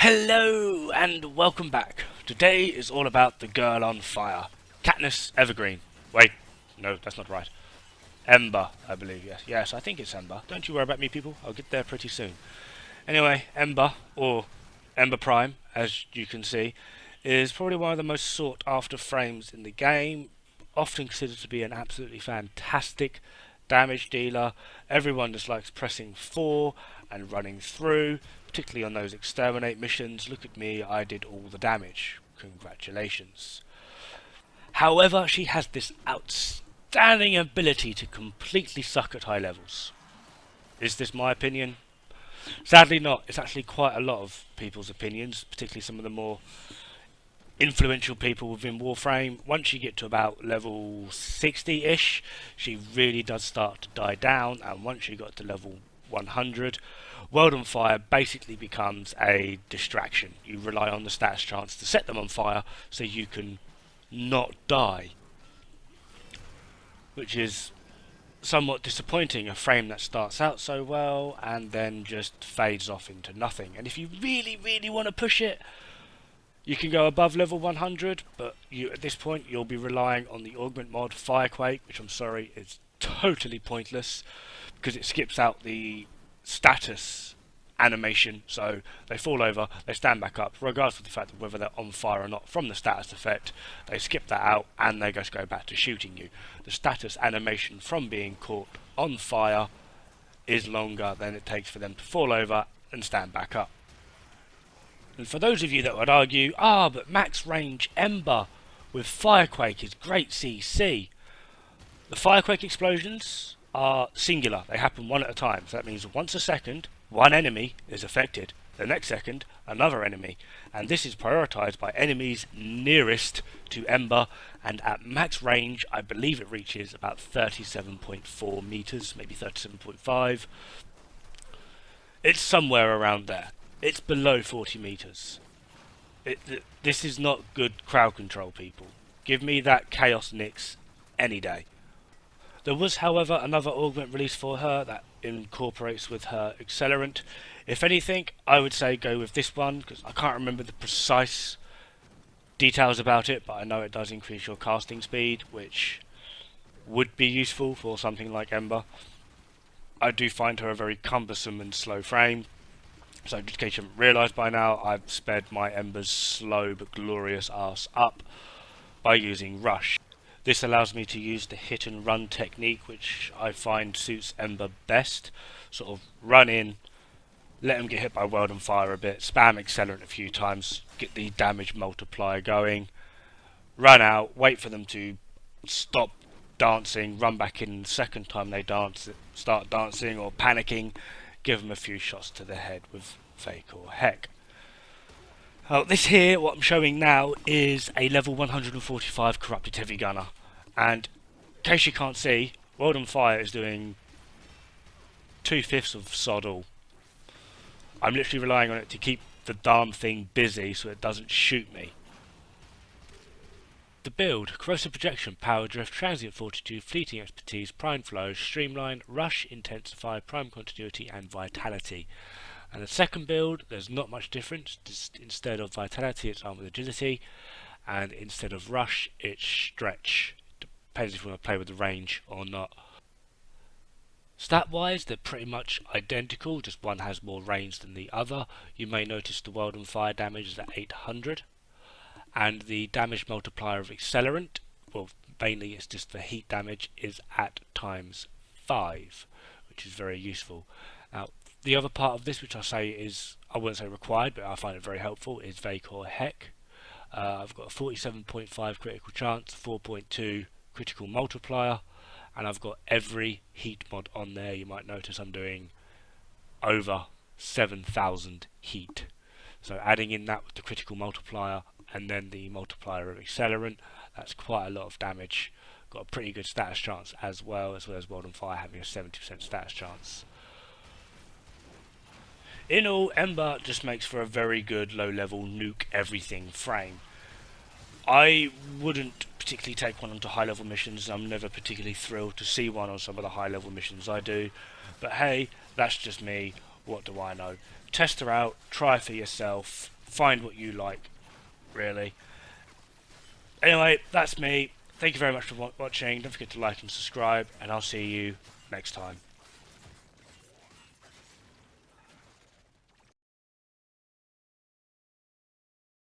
Hello and welcome back. Today is all about the girl on fire. Katniss Evergreen. Wait, no, that's not right. Ember, I believe, yes. Yes, I think it's Ember. Don't you worry about me, people. I'll get there pretty soon. Anyway, Ember, or Ember Prime, as you can see, is probably one of the most sought after frames in the game. Often considered to be an absolutely fantastic damage dealer. Everyone just likes pressing 4 and running through, particularly on those exterminate missions. Look at me, I did all the damage. Congratulations. However, she has this outstanding ability to completely suck at high levels. Is this my opinion? Sadly not. It's actually quite a lot of people's opinions, particularly some of the more influential people within Warframe. Once you get to about level 60-ish, she really does start to die down, and once you got to level 100, World on Fire basically becomes a distraction. You rely on the stats chance to set them on fire so you can not die, which is somewhat disappointing. A frame that starts out so well and then just fades off into nothing. And if you really want to push it, you can go above level 100, but at this point you'll be relying on the augment mod Firequake, which I'm sorry is totally pointless because it skips out the status animation. So they fall over, they stand back up, regardless of the fact of whether they're on fire or not from the status effect. They skip that out and they just go back to shooting you. The status animation from being caught on fire is longer than it takes for them to fall over and stand back up. And for those of you that would argue, but max range Ember with Firequake is great CC. The Firequake explosions are singular. They happen one at a time. So that means once a second, one enemy is affected. The next second, another enemy. And this is prioritized by enemies nearest to Ember. And at max range, I believe it reaches about 37.4 meters, maybe 37.5. It's somewhere around there. It's below 40 meters. This is not good crowd control, people. Give me that Chaos Nyx any day. There was, however, another augment release for her that incorporates with her accelerant. If anything, I would say go with this one, because I can't remember the precise details about it, but I know it does increase your casting speed, which would be useful for something like Ember. I do find her a very cumbersome and slow frame. So just in case you haven't realised by now, I've sped my Ember's slow but glorious ass up by using Rush. This allows me to use the hit and run technique, which I find suits Ember best. Sort of run in, let them get hit by World on Fire a bit, spam accelerant a few times, get the damage multiplier going, run out, wait for them to stop dancing, run back in the second time they start dancing or panicking, give them a few shots to the head with Fake or Heck. This here, what I'm showing now, is a level 145 Corrupted Heavy Gunner. And in case you can't see, World on Fire is doing 2/5 of sod all. I'm literally relying on it to keep the darn thing busy so it doesn't shoot me. The build: Corrosive Projection, Power Drift, Transient Fortitude, Fleeting Expertise, Prime Flow, Streamline, Rush, Intensify, Prime Continuity and Vitality. And the second build, there's not much difference. Just instead of Vitality it's Armed with Agility, and instead of Rush it's Stretch. Depends if you want to play with the range or not. Stat wise they're pretty much identical, just one has more range than the other. You may notice the World on Fire damage is at 800. And the damage multiplier of accelerant, well mainly it's just the heat damage, is at times 5, which is very useful. Now the other part of this, which I say is, I wouldn't say required, but I find it very helpful, is Vake or Heck. I've got a 47.5 critical chance, 4.2 critical multiplier, and I've got every heat mod on there. You might notice I'm doing over 7,000 heat. So adding in that with the critical multiplier and then the multiplier of accelerant, that's quite a lot of damage. Got a pretty good status chance as well as World on Fire having a 70% status chance. In all, Ember just makes for a very good low level nuke everything frame. I wouldn't particularly take one onto high level missions. I'm never particularly thrilled to see one on some of the high level missions I do, but hey, that's just me. What do I know? Test her out, try for yourself, find what you like, really. Anyway, that's me. Thank you very much for watching. Don't forget to like and subscribe, and I'll see you next time.